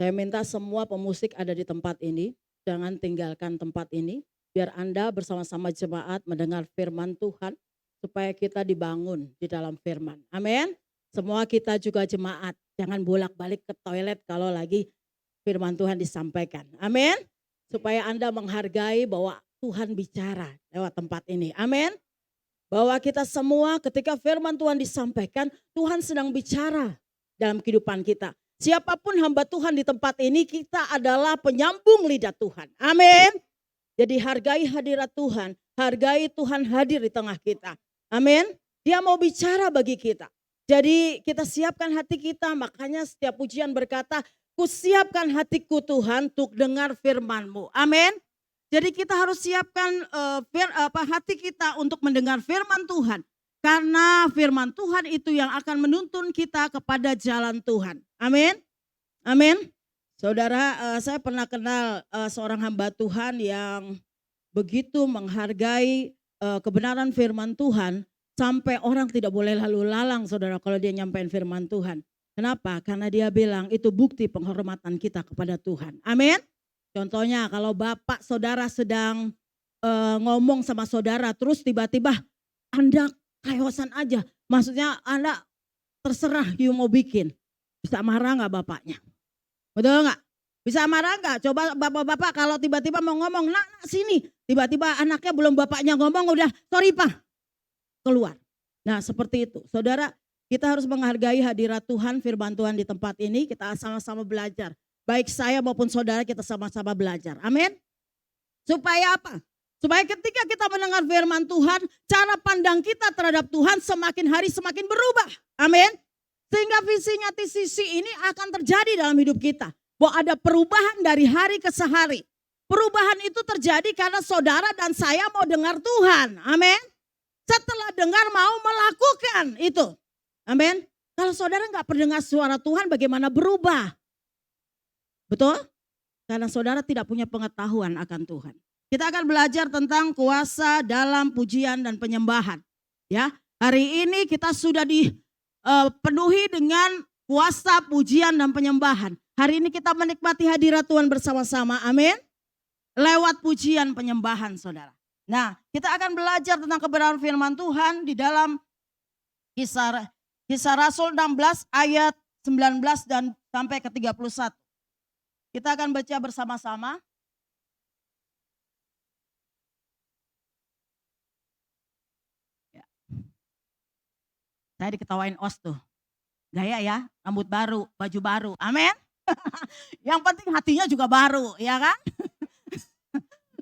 Saya minta semua pemusik ada di tempat ini, jangan tinggalkan tempat ini, biar Anda bersama-sama jemaat mendengar firman Tuhan, supaya kita dibangun di dalam firman. Amin. Semua kita juga jemaat, jangan bolak-balik ke toilet kalau lagi firman Tuhan disampaikan. Amin. Supaya Anda menghargai bahwa Tuhan bicara lewat tempat ini. Amin. Bahwa kita semua ketika firman Tuhan disampaikan, Tuhan sedang bicara dalam kehidupan kita. Siapapun hamba Tuhan di tempat ini, kita adalah penyambung lidah Tuhan. Amin. Jadi hargai hadirat Tuhan, hargai Tuhan hadir di tengah kita. Amin. Dia mau bicara bagi kita. Jadi kita siapkan hati kita, makanya setiap pujian berkata, kusiapkan hatiku Tuhan untuk dengar firman-Mu. Amin. Jadi kita harus siapkan hati kita untuk mendengar firman Tuhan. Karena firman Tuhan itu yang akan menuntun kita kepada jalan Tuhan. Amin. Amin. Saudara, saya pernah kenal seorang hamba Tuhan yang begitu menghargai kebenaran firman Tuhan. Sampai orang tidak boleh lalu lalang, saudara, kalau dia nyampein firman Tuhan. Kenapa? Karena dia bilang itu bukti penghormatan kita kepada Tuhan. Amin. Contohnya kalau bapak saudara sedang ngomong sama saudara, terus tiba-tiba Anda kayosan aja. Maksudnya Anda terserah you mau bikin. Bisa marah gak bapaknya? Betul gak? Bisa marah gak? Coba bapak-bapak kalau tiba-tiba mau ngomong, nak sini. Tiba-tiba anaknya belum bapaknya ngomong udah sorry pak. Keluar. Nah seperti itu. Saudara, kita harus menghargai hadirat Tuhan, firman Tuhan di tempat ini. Kita sama-sama belajar. Baik saya maupun saudara kita sama-sama belajar. Amin. Supaya apa? Supaya ketika kita mendengar firman Tuhan, cara pandang kita terhadap Tuhan semakin hari semakin berubah. Amin. Sehingga visi ini akan terjadi dalam hidup kita. Bahwa ada perubahan dari hari ke sehari. Perubahan itu terjadi karena saudara dan saya mau dengar Tuhan. Amin. Setelah dengar mau melakukan itu. Amin. Kalau saudara nggak pendengar suara Tuhan bagaimana berubah? Betul? Karena saudara tidak punya pengetahuan akan Tuhan. Kita akan belajar tentang kuasa dalam pujian dan penyembahan. Ya, hari ini kita sudah dipenuhi dengan kuasa pujian dan penyembahan. Hari ini kita menikmati hadirat Tuhan bersama-sama. Amin. Lewat pujian penyembahan, saudara. Nah, kita akan belajar tentang kebenaran firman Tuhan di dalam Kisah Rasul 16 ayat 19 dan sampai ke 31. Kita akan baca bersama-sama. Ya. Saya diketawain os tuh. Gaya ya, rambut baru, baju baru. Amin. Yang penting hatinya juga baru, ya kan?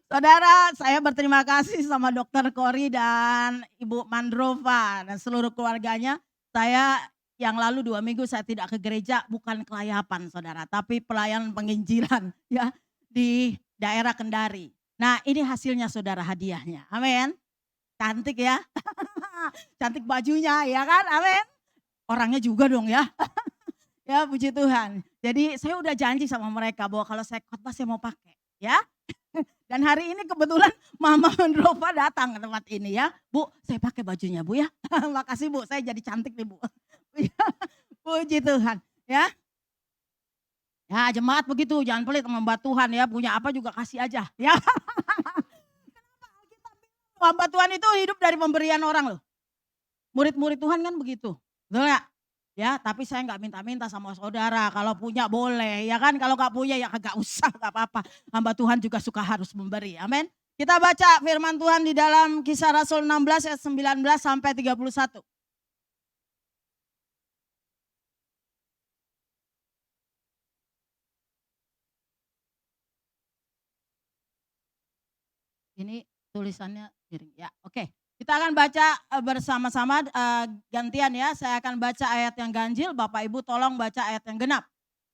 Saudara, saya berterima kasih sama Dokter Kori dan Ibu Mandrova dan seluruh keluarganya. Saya yang lalu 2 minggu saya tidak ke gereja, bukan kelayapan saudara, tapi pelayanan penginjilan ya di daerah Kendari. Nah ini hasilnya saudara hadiahnya, amin. Cantik ya, cantik bajunya ya kan, amin. Orangnya juga dong ya, ya puji Tuhan. Jadi saya udah janji sama mereka bahwa kalau saya khotbah saya mau pakai ya. Dan hari ini kebetulan Mama Mandrova datang ke tempat ini ya. Bu, saya pakai bajunya Bu ya. Makasih Bu, saya jadi cantik nih Bu. Puji Tuhan ya. Ya jemaat begitu, jangan pelit hamba Tuhan ya. Punya apa juga kasih aja ya. Hamba Tuhan itu hidup dari pemberian orang loh. Murid-murid Tuhan kan begitu. Betul gak? Ya, tapi saya nggak minta-minta sama saudara. Kalau punya boleh, ya kan? Kalau nggak punya ya kagak usah, nggak apa-apa. Hamba Tuhan juga suka harus memberi. Amin. Kita baca firman Tuhan di dalam Kisah Rasul 16 ayat 19 sampai 31. Ini tulisannya miring. Ya, oke. Kita akan baca bersama-sama gantian ya. Saya akan baca ayat yang ganjil, Bapak Ibu tolong baca ayat yang genap.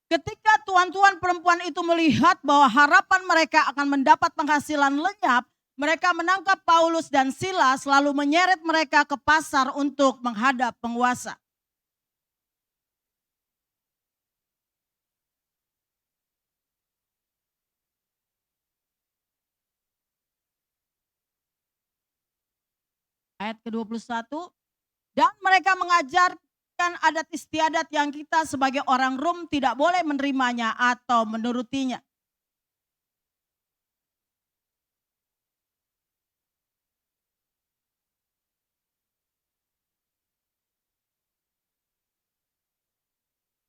Ketika tuan-tuan perempuan itu melihat bahwa harapan mereka akan mendapat penghasilan lenyap, mereka menangkap Paulus dan Silas lalu menyeret mereka ke pasar untuk menghadap penguasa. Ayat ke-21, dan mereka mengajarkan merupakan adat istiadat yang kita sebagai orang Rom tidak boleh menerimanya atau menurutinya.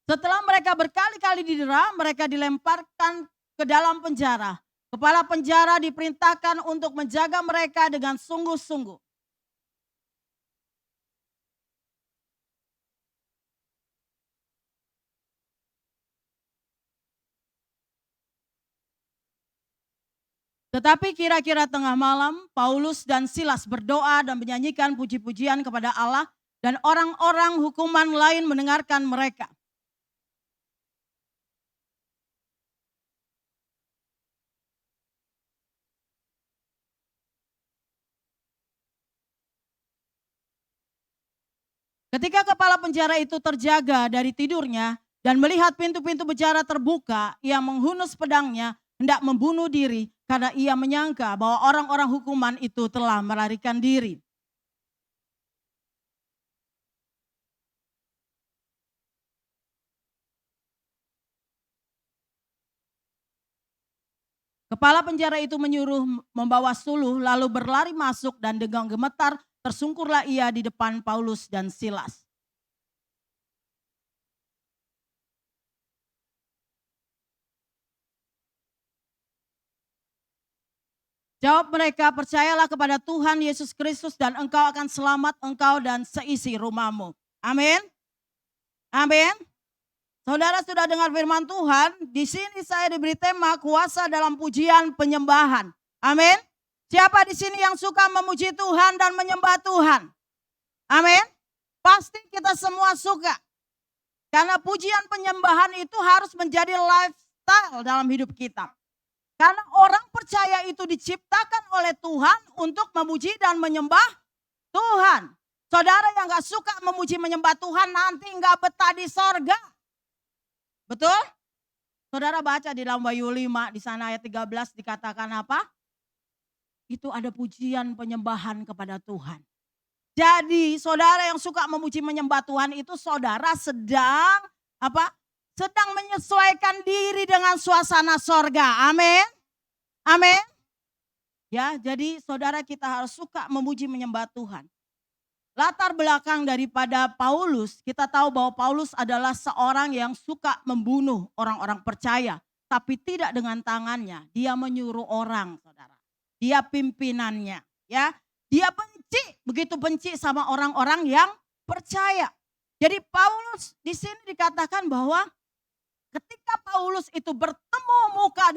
Setelah mereka berkali-kali didera, mereka dilemparkan ke dalam penjara. Kepala penjara diperintahkan untuk menjaga mereka dengan sungguh-sungguh. Tetapi kira-kira tengah malam, Paulus dan Silas berdoa dan menyanyikan puji-pujian kepada Allah, dan orang-orang hukuman lain mendengarkan mereka. Ketika kepala penjara itu terjaga dari tidurnya dan melihat pintu-pintu penjara terbuka, ia menghunus pedangnya hendak membunuh diri karena ia menyangka bahwa orang-orang hukuman itu telah melarikan diri. Kepala penjara itu menyuruh membawa suluh lalu berlari masuk, dan dengan gemetar tersungkurlah ia di depan Paulus dan Silas. Jawab mereka, percayalah kepada Tuhan Yesus Kristus dan engkau akan selamat, engkau dan seisi rumahmu. Amin. Amin. Saudara sudah dengar firman Tuhan, di sini saya diberi tema kuasa dalam pujian penyembahan. Amin. Siapa di sini yang suka memuji Tuhan dan menyembah Tuhan? Amin. Pasti kita semua suka. Karena pujian penyembahan itu harus menjadi lifestyle dalam hidup kita. Karena orang percaya itu diciptakan oleh Tuhan untuk memuji dan menyembah Tuhan. Saudara yang gak suka memuji menyembah Tuhan nanti gak betah di sorga. Betul? Saudara baca di dalam Wahyu 5 di sana ayat 13 dikatakan apa? Itu ada pujian penyembahan kepada Tuhan. Jadi saudara yang suka memuji menyembah Tuhan itu saudara sedang apa? Sedang menyesuaikan diri dengan suasana sorga. Amin. Amin. Ya, jadi saudara kita harus suka memuji menyembah Tuhan. Latar belakang daripada Paulus, kita tahu bahwa Paulus adalah seorang yang suka membunuh orang-orang percaya. Tapi tidak dengan tangannya, dia menyuruh orang, saudara. Dia pimpinannya, ya. Dia benci, begitu benci sama orang-orang yang percaya. Jadi Paulus di sini dikatakan bahwa ketika Paulus itu bertemu muka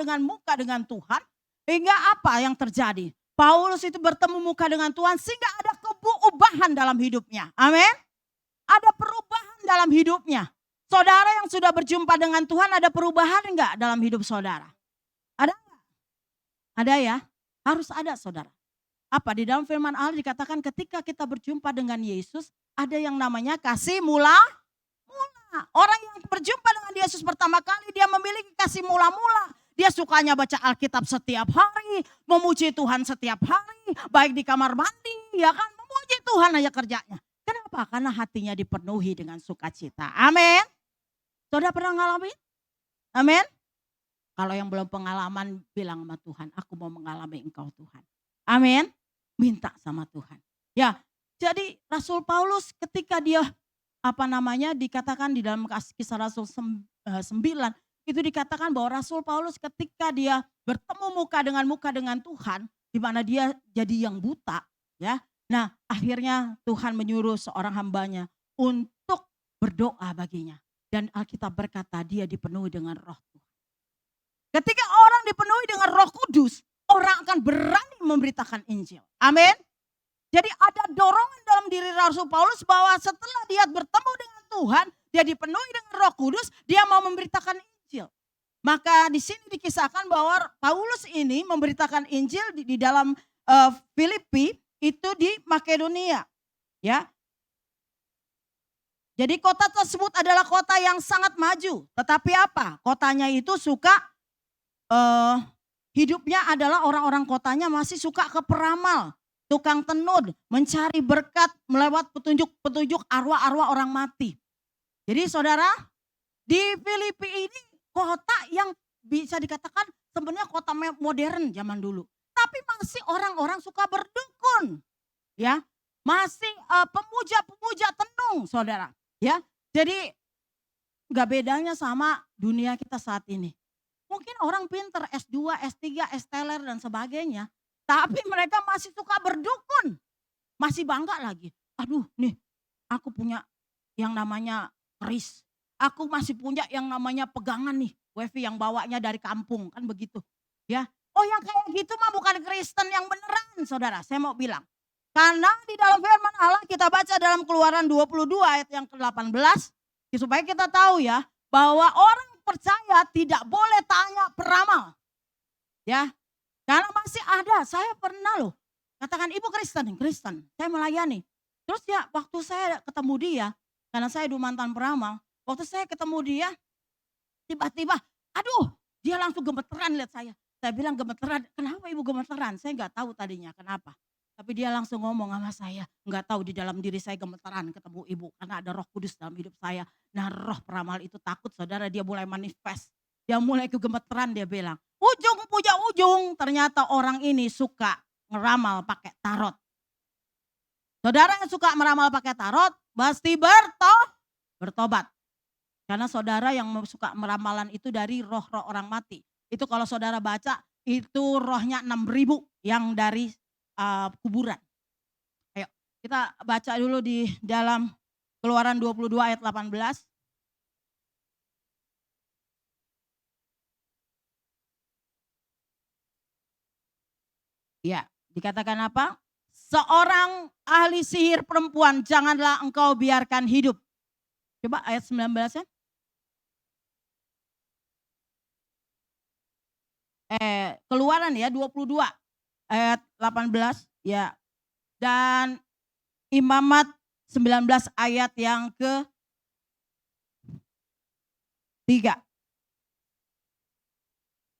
dengan Tuhan, hingga apa yang terjadi? Paulus itu bertemu muka dengan Tuhan sehingga ada perubahan dalam hidupnya. Amin. Ada perubahan dalam hidupnya. Saudara yang sudah berjumpa dengan Tuhan, ada perubahan enggak dalam hidup saudara? Ada enggak? Ada ya? Harus ada, saudara. Apa di dalam firman Allah dikatakan ketika kita berjumpa dengan Yesus, ada yang namanya kasih mula. Orang yang berjumpa dengan Yesus pertama kali, dia memiliki kasih mula-mula. Dia sukanya baca Alkitab setiap hari, memuji Tuhan setiap hari, baik di kamar mandi, ya kan, memuji Tuhan aja kerjanya. Kenapa? Karena hatinya dipenuhi dengan sukacita. Amin. Saudara pernah ngalamin? Amin. Kalau yang belum pengalaman, bilang sama Tuhan, aku mau mengalami Engkau Tuhan. Amin. Minta sama Tuhan. Ya, jadi Rasul Paulus ketika dia dikatakan di dalam Kisah Rasul 9, itu dikatakan bahwa Rasul Paulus ketika dia bertemu muka dengan Tuhan, di mana dia jadi yang buta, ya. Nah, akhirnya Tuhan menyuruh seorang hambanya untuk berdoa baginya. Dan Alkitab berkata dia dipenuhi dengan Roh Tuhan. Ketika orang dipenuhi dengan Roh Kudus, orang akan berani memberitakan Injil. Amin. Jadi ada dorongan dalam diri Rasul Paulus bahwa setelah dia bertemu dengan Tuhan, dia dipenuhi dengan Roh Kudus, dia mau memberitakan Injil. Maka di sini dikisahkan bahwa Paulus ini memberitakan Injil di dalam Filipi, itu di Makedonia, ya. Jadi kota tersebut adalah kota yang sangat maju, tetapi apa? Kotanya itu suka hidupnya adalah orang-orang kotanya masih suka ke peramal. Tukang tenun, mencari berkat melewat petunjuk-petunjuk arwah-arwah orang mati. Jadi saudara, di Filipi ini kota yang bisa dikatakan sebenarnya kota modern zaman dulu. Tapi masih orang-orang suka berdukun. Ya, masih pemuja-pemuja tenung saudara. Ya, jadi gak bedanya sama dunia kita saat ini. Mungkin orang pinter S2, S3, S-teler dan sebagainya. Tapi mereka masih suka berdukun. Masih bangga lagi. Aduh nih, aku punya yang namanya keris. Aku masih punya yang namanya pegangan nih. Wifi yang bawanya dari kampung, kan begitu. Ya, oh yang kayak gitu mah bukan Kristen yang beneran saudara. Saya mau bilang. Karena di dalam firman Allah kita baca dalam Keluaran 22 ayat yang ke-18. Supaya kita tahu ya, bahwa orang percaya tidak boleh tanya peramal. Ya, karena masih ada, saya pernah loh. Katakan ibu Kristen, saya melayani. Terus ya waktu saya ketemu dia, karena saya dulu mantan peramal. Waktu saya ketemu dia, tiba-tiba, aduh dia langsung gemeteran lihat saya. Saya bilang gemeteran, kenapa ibu gemeteran? Saya nggak tahu tadinya kenapa. Tapi dia langsung ngomong sama saya, nggak tahu di dalam diri saya gemeteran ketemu ibu. Karena ada Roh Kudus dalam hidup saya. Nah roh peramal itu takut saudara, dia mulai manifest. Dia mulai kegemeteran, dia bilang, ujung punya ujung. Ternyata orang ini suka ngeramal pakai tarot. Saudara yang suka meramal pakai tarot, pasti bertobat. Karena saudara yang suka meramalan itu dari roh-roh orang mati. Itu kalau saudara baca, itu rohnya 6.000 yang dari kuburan. Ayo kita baca dulu di dalam Keluaran 22 ayat 18. Ya, dikatakan apa? Seorang ahli sihir perempuan janganlah engkau biarkan hidup. Coba ayat 19 ya. Keluaran ya 22 ayat 18 ya. Dan Imamat 19 ayat yang ke-3.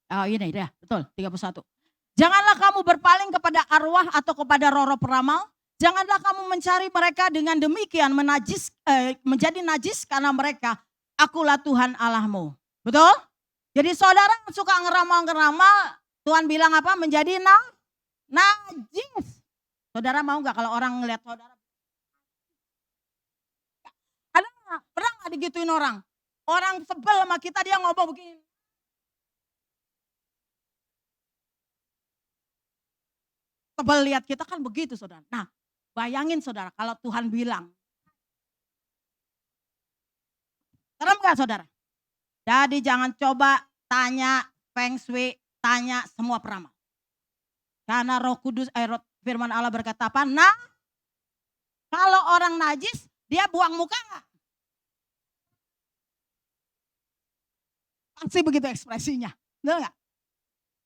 Oh ini ya, betul 31. Janganlah kamu berpaling kepada arwah atau kepada roh-roh peramal. Janganlah kamu mencari mereka dengan demikian menjadi najis karena mereka, akulah Tuhan Allahmu. Betul? Jadi saudara yang suka ngeramal-ngeramal, Tuhan bilang apa? Menjadi najis. Saudara mau gak kalau orang ngeliat saudara? Ada gak? Pernah gak digituin orang? Orang sebel sama kita, dia ngomong begini. Sebel lihat kita kan begitu saudara. Nah bayangin saudara kalau Tuhan bilang. Serem gak saudara? Jadi jangan coba tanya Feng Shui, tanya semua peramal. Karena Roh Kudus, firman Allah berkata apa? Nah, kalau orang najis, dia buang muka gak? Pasti begitu ekspresinya. Betul gak?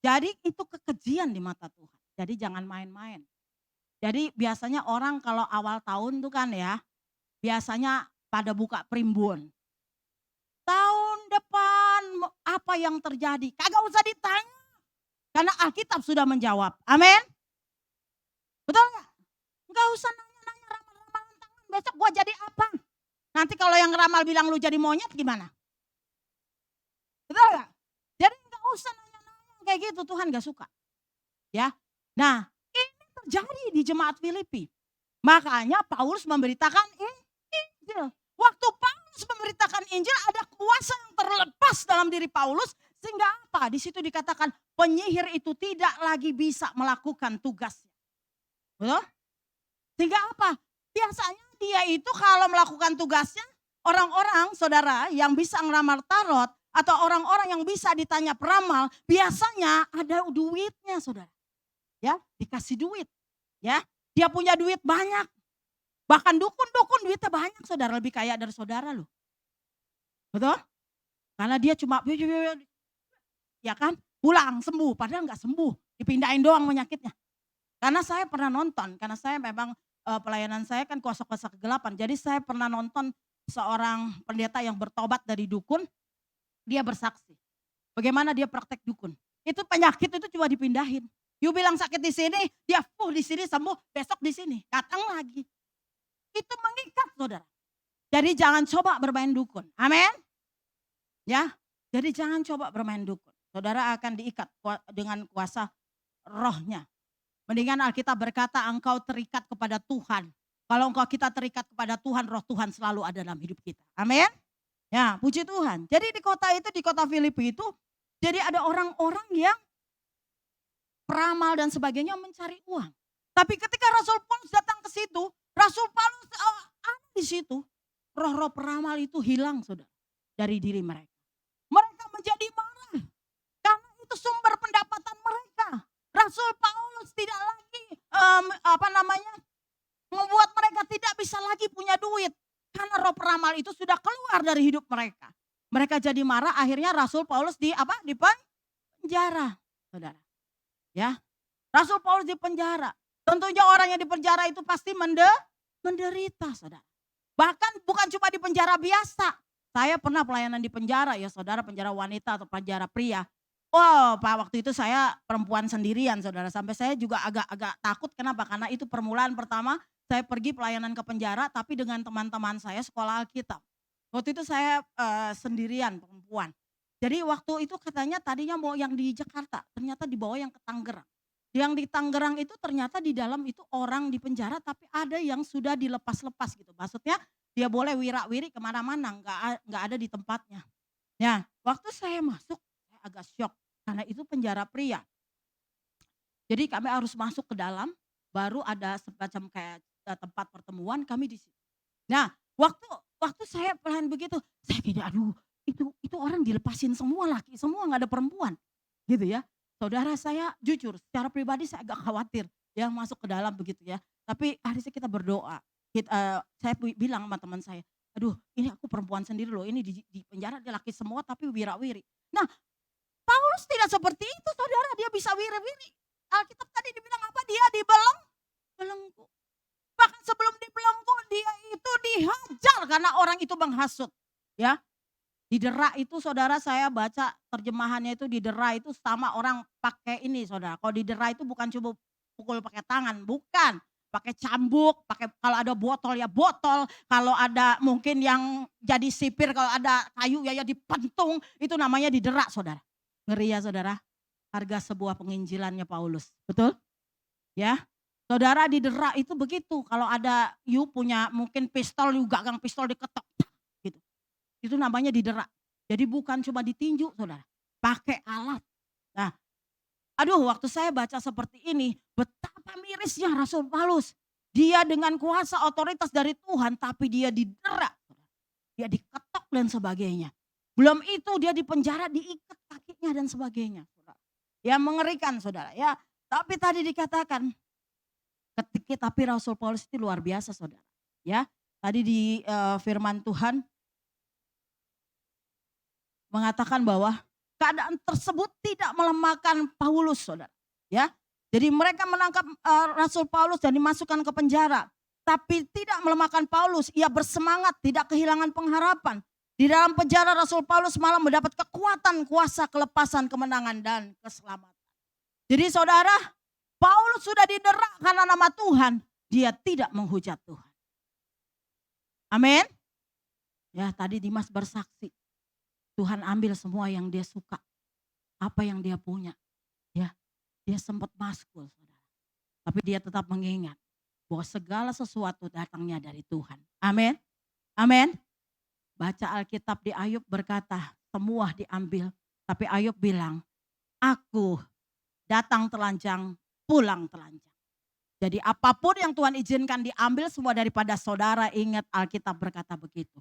Jadi itu kekejian di mata Tuhan. Jadi jangan main-main. Jadi biasanya orang kalau awal tahun tuh kan ya, biasanya pada buka primbon. Tahun depan apa yang terjadi? Kagak usah ditanya. Karena Alkitab sudah menjawab. Amin. Betul gak? Gak usah nanya-nanya ramal-ramalan tangan. Besok gua jadi apa? Nanti kalau yang ramal bilang lu jadi monyet gimana? Betul gak? Jadi gak usah nanya-nanya kayak gitu. Tuhan gak suka. Ya. Nah ini terjadi di jemaat Filipi. Makanya Paulus memberitakan Injil. Waktu Paulus memberitakan Injil ada kuasa yang terlepas dalam diri Paulus. Sehingga apa? Di situ dikatakan penyihir itu tidak lagi bisa melakukan tugasnya. Betul? Sehingga apa? Biasanya dia itu kalau melakukan tugasnya, orang-orang saudara yang bisa ngeramal tarot atau orang-orang yang bisa ditanya peramal, biasanya ada duitnya saudara. Ya, dikasih duit. Ya, dia punya duit banyak. Bahkan dukun-dukun duitnya banyak saudara, lebih kaya dari saudara loh. Betul? Karena dia cuma ya kan, pulang sembuh, padahal nggak sembuh, dipindahin doang penyakitnya. Karena saya pernah nonton, karena saya memang pelayanan saya kan kuasa-kuasa kegelapan. Jadi saya pernah nonton seorang pendeta yang bertobat dari dukun, dia bersaksi. Bagaimana dia praktek dukun. Itu penyakit itu cuma dipindahin. You bilang sakit di sini, dia di sini sembuh, besok di sini, datang lagi. Itu mengikat saudara. Jadi jangan coba bermain dukun. Amin. Ya. Jadi jangan coba bermain dukun. Saudara akan diikat dengan kuasa rohnya. Mendingan Alkitab berkata engkau terikat kepada Tuhan. Kalau engkau kita terikat kepada Tuhan, roh Tuhan selalu ada dalam hidup kita. Amin. Ya, puji Tuhan. Jadi di kota itu, di kota Filipi itu, jadi ada orang-orang yang peramal dan sebagainya mencari uang. Tapi ketika Rasul Paulus datang ke situ, Rasul Paulus ada di situ. Roh-roh peramal itu hilang, saudara, dari diri mereka. Mereka menjadi marah karena itu sumber pendapatan mereka. Rasul Paulus tidak lagi membuat mereka tidak bisa lagi punya duit karena roh peramal itu sudah keluar dari hidup mereka. Mereka jadi marah, akhirnya Rasul Paulus di penjara, saudara. Ya, Rasul Paulus di penjara. Tentunya orang yang di penjara itu pasti menderita, saudara. Bahkan bukan cuma di penjara biasa. Saya pernah pelayanan di penjara ya saudara, penjara wanita atau penjara pria. Oh, waktu itu saya perempuan sendirian saudara. Sampai saya juga agak takut, kenapa? Karena itu permulaan pertama saya pergi pelayanan ke penjara tapi dengan teman-teman saya sekolah Alkitab. Waktu itu saya sendirian perempuan. Jadi waktu itu katanya tadinya mau yang di Jakarta, ternyata dibawa yang ke Tangerang. Yang di Tangerang itu ternyata di dalam itu orang di penjara tapi ada yang sudah dilepas-lepas gitu. Maksudnya dia boleh wira-wiri kemana-mana, nggak ada di tempatnya. Ya, waktu saya masuk saya agak syok karena itu penjara pria. Jadi kami harus masuk ke dalam, baru ada semacam kayak tempat pertemuan kami di situ. Nah, waktu saya pelayan begitu, saya kira aduh itu orang dilepasin semua laki, semua nggak ada perempuan, gitu ya. Saudara saya jujur, secara pribadi saya agak khawatir ya masuk ke dalam begitu ya. Tapi harusnya kita berdoa. Saya bilang sama teman saya, aduh ini aku perempuan sendiri loh, ini di penjara dia laki semua tapi wira-wiri. Nah Paulus tidak seperti itu saudara, dia bisa wiri-wiri. Alkitab tadi dibilang apa? Dia dibelenggu. Bahkan sebelum dibelenggu dia itu dihajar karena orang itu menghasut. Ya, didera itu saudara, saya baca terjemahannya itu didera itu sama orang pakai ini saudara. Kalau didera itu bukan cuma pukul pakai tangan, bukan. Pakai cambuk, pakai kalau ada botol ya botol, kalau ada mungkin yang jadi sipir, kalau ada kayu ya dipentung, itu namanya didera saudara. Ngeri ya saudara, harga sebuah penginjilannya Paulus, betul? Ya, saudara didera itu begitu, kalau ada you punya mungkin pistol, you gagang pistol diketok, gitu. Itu namanya didera. Jadi bukan cuma ditinju saudara, pakai alat. Nah, aduh waktu saya baca seperti ini, betapa mirisnya Rasul Paulus. Dia dengan kuasa otoritas dari Tuhan tapi dia didera. Dia diketok dan sebagainya. Belum itu dia di penjara diikat kakinya dan sebagainya. Ya mengerikan saudara ya. Tapi tadi dikatakan tapi Rasul Paulus itu luar biasa saudara. Ya, tadi di firman Tuhan mengatakan bahwa keadaan tersebut tidak melemahkan Paulus saudara. Ya, jadi mereka menangkap Rasul Paulus dan dimasukkan ke penjara. Tapi tidak melemahkan Paulus, ia bersemangat, tidak kehilangan pengharapan. Di dalam penjara Rasul Paulus malah mendapat kekuatan, kuasa, kelepasan, kemenangan, dan keselamatan. Jadi saudara, Paulus sudah didera karena nama Tuhan, dia tidak menghujat Tuhan. Amin. Ya tadi Dimas bersaksi, Tuhan ambil semua yang dia suka, apa yang dia punya. Ya, dia sempat maskul saudara. Tapi dia tetap mengingat bahwa segala sesuatu datangnya dari Tuhan. Amin. Amin. Baca Alkitab di Ayub berkata, semua diambil. Tapi Ayub bilang, aku datang telanjang, pulang telanjang. Jadi apapun yang Tuhan izinkan diambil semua daripada saudara, ingat Alkitab berkata begitu.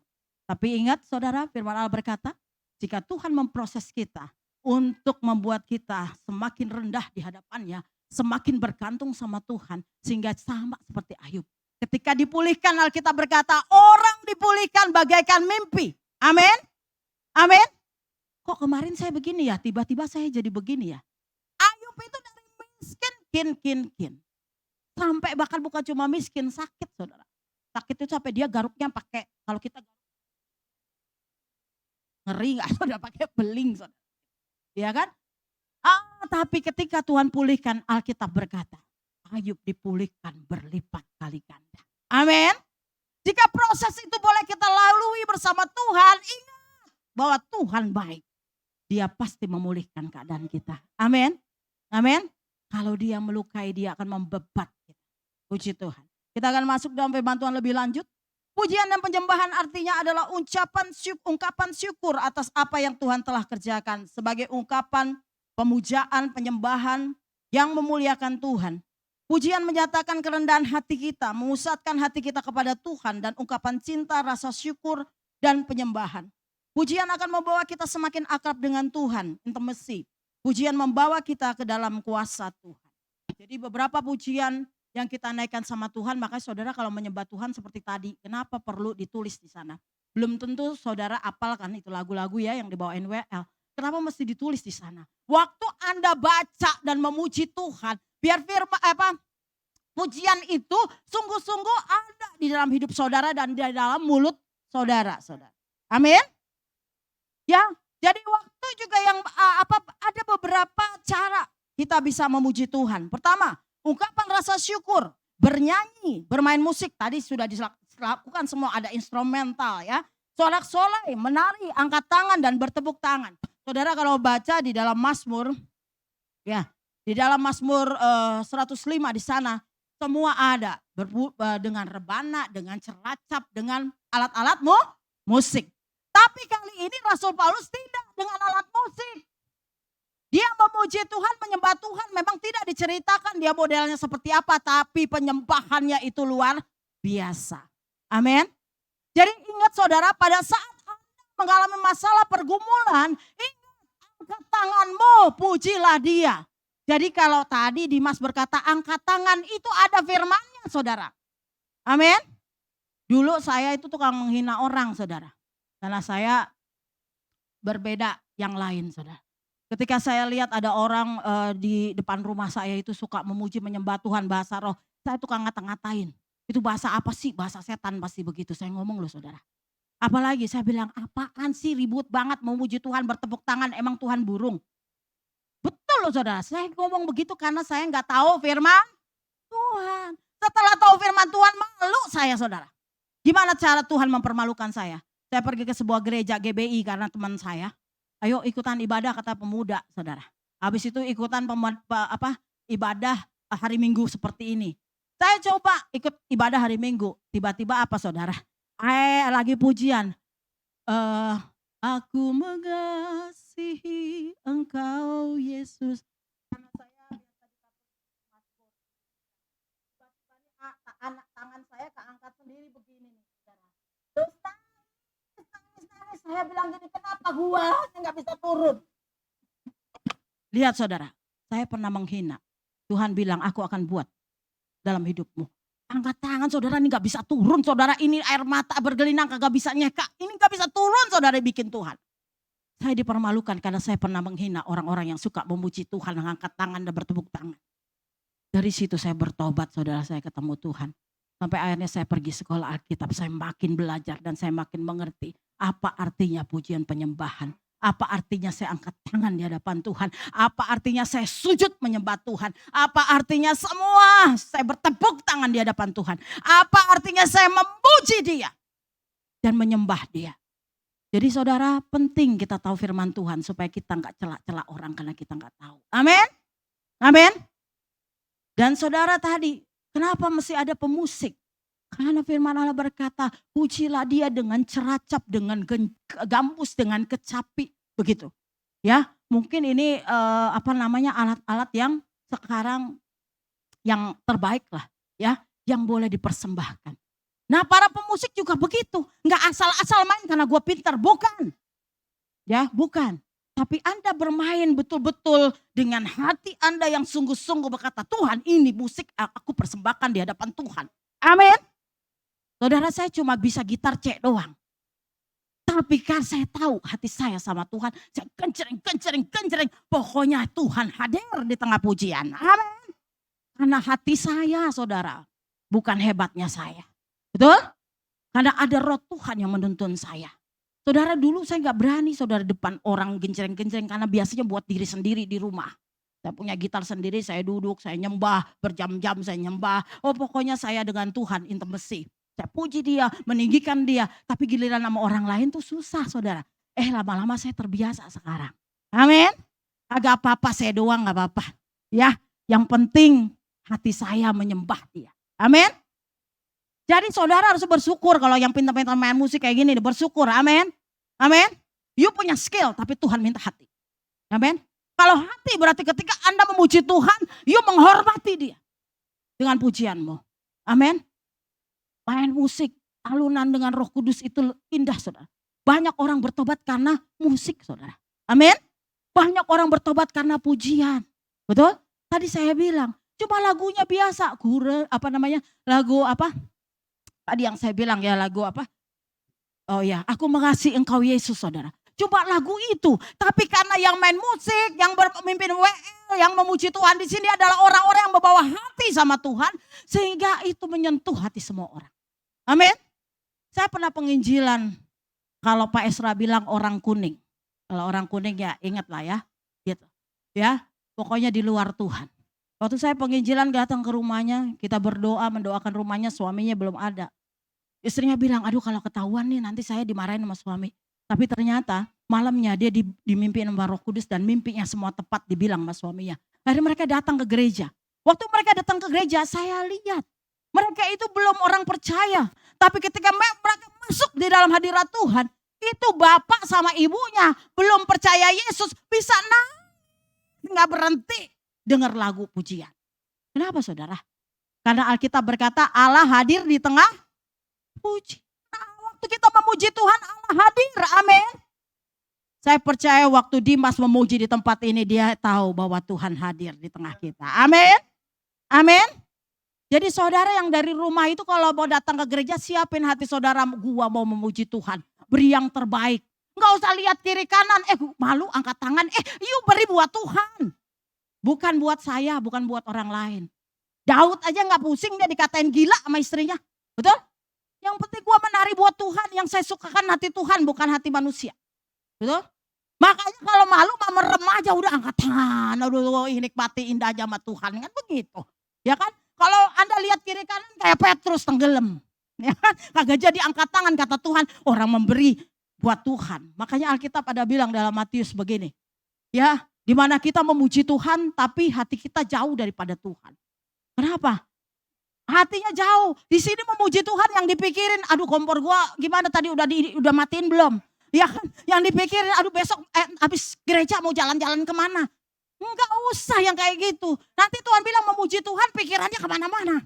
Tapi ingat saudara, firman Allah berkata, jika Tuhan memproses kita untuk membuat kita semakin rendah di hadapannya, semakin bergantung sama Tuhan, sehingga sama seperti Ayub. Ketika dipulihkan, Alkitab berkata orang dipulihkan bagaikan mimpi. Amin. Amin. Kok kemarin saya begini ya, tiba-tiba saya jadi begini ya. Ayub itu dari miskin, kin. Sampai bahkan bukan cuma miskin, sakit saudara. Sakit itu sampai dia garuknya pakai, kalau kita ngeri gak saudara, pakai beling saudara. Iya kan? Tapi ketika Tuhan pulihkan, Alkitab berkata, Ayub dipulihkan berlipat kali ganda. Amin. Jika proses itu boleh kita lalui bersama Tuhan, ingat bahwa Tuhan baik. Dia pasti memulihkan keadaan kita. Amin. Amin. Kalau dia melukai, dia akan membebat kita. Puji Tuhan. Kita akan masuk dalam pembantuan lebih lanjut. Pujian dan penyembahan artinya adalah ungkapan syukur atas apa yang Tuhan telah kerjakan. Sebagai ungkapan pemujaan, penyembahan yang memuliakan Tuhan. Pujian menyatakan kerendahan hati kita, memusatkan hati kita kepada Tuhan dan ungkapan cinta, rasa syukur dan penyembahan. Pujian akan membawa kita semakin akrab dengan Tuhan, intimacy. Pujian membawa kita ke dalam kuasa Tuhan. Jadi beberapa pujian yang kita naikkan sama Tuhan, makanya saudara kalau menyembah Tuhan seperti tadi, kenapa perlu ditulis di sana? Belum tentu saudara apal kan itu lagu-lagu ya yang dibawa NWL. Kenapa mesti ditulis di sana? Waktu Anda baca dan memuji Tuhan, biar pujian itu sungguh-sungguh ada di dalam hidup saudara dan di dalam mulut saudara-saudara. Amin. Ya, jadi waktu juga yang ada beberapa cara kita bisa memuji Tuhan. Pertama, ungkapan rasa syukur, bernyanyi, bermain musik. Tadi sudah dilakukan semua, ada instrumental ya. Sorak-sorai, menari, angkat tangan dan bertepuk tangan. Saudara kalau baca di dalam Mazmur, ya di dalam Mazmur 105 di sana semua ada dengan rebana, dengan ceracap, dengan alat-alat musik. Tapi kali ini Rasul Paulus tidak dengan alat musik. Dia memuji Tuhan, menyembah Tuhan, memang tidak diceritakan dia modelnya seperti apa, tapi penyembahannya itu luar biasa. Amin. Jadi ingat saudara, pada saat Anda mengalami masalah pergumulan, ingat angkat tanganmu, pujilah dia. Jadi kalau tadi Dimas berkata angkat tangan, itu ada firmannya saudara. Amin. Dulu saya itu tukang menghina orang saudara. Karena saya berbeda yang lain saudara. Ketika saya lihat ada orang di depan rumah saya itu suka memuji menyembah Tuhan bahasa roh. Saya tukang ngata-ngatain. Itu bahasa apa sih? Bahasa setan pasti begitu. Saya ngomong loh saudara. Apalagi saya bilang apaan sih ribut banget memuji Tuhan bertepuk tangan. Emang Tuhan burung? Betul loh saudara. Saya ngomong begitu karena saya nggak tahu firman Tuhan. Setelah tahu firman Tuhan malu saya saudara. Gimana cara Tuhan mempermalukan saya? Saya pergi ke sebuah gereja GBI karena teman saya. Ayo ikutan ibadah kata pemuda saudara. Habis itu ikutan ibadah hari Minggu seperti ini. Saya coba ikut ibadah hari Minggu. Tiba-tiba apa saudara? Lagi pujian. Aku mengasihi engkau Yesus. Karena saya biasa anak tangan saya keangkat sendiri begini nih saudara. Terus nangis. Saya bilang gini, kenapa gua nggak bisa turun? Lihat saudara, saya pernah menghina. Tuhan bilang aku akan buat dalam hidupmu. Angkat tangan saudara, ini gak bisa turun saudara, ini air mata bergelinang kagak bisa nyeka. Ini gak bisa turun saudara bikin Tuhan. Saya dipermalukan karena saya pernah menghina orang-orang yang suka memuji Tuhan, mengangkat tangan dan bertepuk tangan. Dari situ saya bertobat saudara, saya ketemu Tuhan. Sampai akhirnya saya pergi sekolah Alkitab, saya makin belajar dan saya makin mengerti apa artinya pujian penyembahan. Apa artinya saya angkat tangan di hadapan Tuhan. Apa artinya saya sujud menyembah Tuhan. Apa artinya semua saya bertepuk tangan di hadapan Tuhan. Apa artinya saya memuji dia. Dan menyembah dia. Jadi saudara penting kita tahu firman Tuhan. Supaya kita gak celak-celak orang karena kita gak tahu. Amin. Amin. Dan saudara tadi kenapa mesti ada pemusik? Karena firman Allah berkata, pujilah dia dengan ceracap, dengan gambus, dengan kecapi, begitu. Ya, mungkin ini alat-alat yang sekarang yang terbaik lah, ya, yang boleh dipersembahkan. Nah, para pemusik juga begitu, nggak asal-asal main karena gue pintar, bukan. Ya, bukan. Tapi Anda bermain betul-betul dengan hati Anda yang sungguh-sungguh berkata, Tuhan ini musik aku persembahkan di hadapan Tuhan. Amin. Saudara saya cuma bisa gitar C doang. Tapi kan saya tahu hati saya sama Tuhan. Saya kencering. Pokoknya Tuhan hadir di tengah pujian. Amin. Karena hati saya saudara. Bukan hebatnya saya. Betul? Karena ada roh Tuhan yang menuntun saya. Saudara dulu saya gak berani saudara depan orang gencereng-gencereng. Karena biasanya buat diri sendiri di rumah. Saya punya gitar sendiri, saya duduk, saya nyembah. Berjam-jam saya nyembah. Oh pokoknya saya dengan Tuhan intimacy. Saya puji dia, meninggikan dia. Tapi giliran sama orang lain tuh susah saudara. Lama-lama saya terbiasa sekarang. Amin. Agak apa-apa saya doang gak apa-apa. Ya, yang penting hati saya menyembah dia. Amin. Jadi saudara harus bersyukur kalau yang pintar-pintar main musik kayak gini. Bersyukur, amin. Amin. You punya skill tapi Tuhan minta hati. Amin. Kalau hati berarti ketika Anda memuji Tuhan, you menghormati dia. Dengan pujianmu. Amin. Main musik, alunan dengan Roh Kudus itu indah saudara. Banyak orang bertobat karena musik saudara. Amin. Banyak orang bertobat karena pujian. Betul? Tadi saya bilang, cuma lagunya biasa. Lagu apa? Tadi yang saya bilang ya lagu apa? Oh ya, aku mengasihi engkau Yesus saudara. Coba lagu itu, tapi karena yang main musik, yang memimpin WL, yang memuji Tuhan di sini adalah orang-orang yang membawa hati sama Tuhan, sehingga itu menyentuh hati semua orang. Amin. Saya pernah penginjilan, kalau Pak Esra bilang orang kuning, kalau orang kuning ya ingat lah ya, gitu. Ya, pokoknya di luar Tuhan. Waktu saya penginjilan datang ke rumahnya, kita berdoa, mendoakan rumahnya, suaminya belum ada. Istrinya bilang, aduh kalau ketahuan nih nanti saya dimarahin sama suami. Tapi ternyata malamnya dia dimimpin sama Roh Kudus dan mimpinya semua tepat dibilang sama suaminya. Akhirnya mereka datang ke gereja. Waktu mereka datang ke gereja saya lihat. Mereka itu belum orang percaya. Tapi ketika mereka masuk di dalam hadirat Tuhan. Itu bapak sama ibunya belum percaya Yesus bisa nggak berhenti dengar lagu pujian. Kenapa saudara? Karena Alkitab berkata Allah hadir di tengah puji. Waktu kita memuji Tuhan Allah hadir, amin. Saya percaya waktu Dimas memuji di tempat ini dia tahu bahwa Tuhan hadir di tengah kita, amin. Amin. Jadi saudara yang dari rumah itu kalau mau datang ke gereja siapin hati saudara, gua mau memuji Tuhan, beri yang terbaik. Enggak usah lihat kiri kanan, malu angkat tangan, yuk beri buat Tuhan. Bukan buat saya, bukan buat orang lain. Daud aja gak pusing dia dikatain gila sama istrinya, betul? Yang penting gua menari buat Tuhan, yang saya sukakan hati Tuhan bukan hati manusia. Betul? Makanya kalau malu mah merem aja udah angkat tangan, aduh nikmati indah aja sama Tuhan, kan begitu. Ya kan? Kalau Anda lihat kiri kanan kayak Petrus tenggelam. Ya kan? Kagak jadi angkat tangan kata Tuhan, orang memberi buat Tuhan. Makanya Alkitab ada bilang dalam Matius begini. Ya, di mana kita memuji Tuhan tapi hati kita jauh daripada Tuhan. Kenapa? Hatinya jauh. Di sini memuji Tuhan yang dipikirin, aduh kompor gua gimana tadi udah matiin belum? Ya kan? Yang dipikirin, aduh besok habis gereja mau jalan-jalan kemana? Enggak usah yang kayak gitu. Nanti Tuhan bilang memuji Tuhan pikirannya kemana-mana.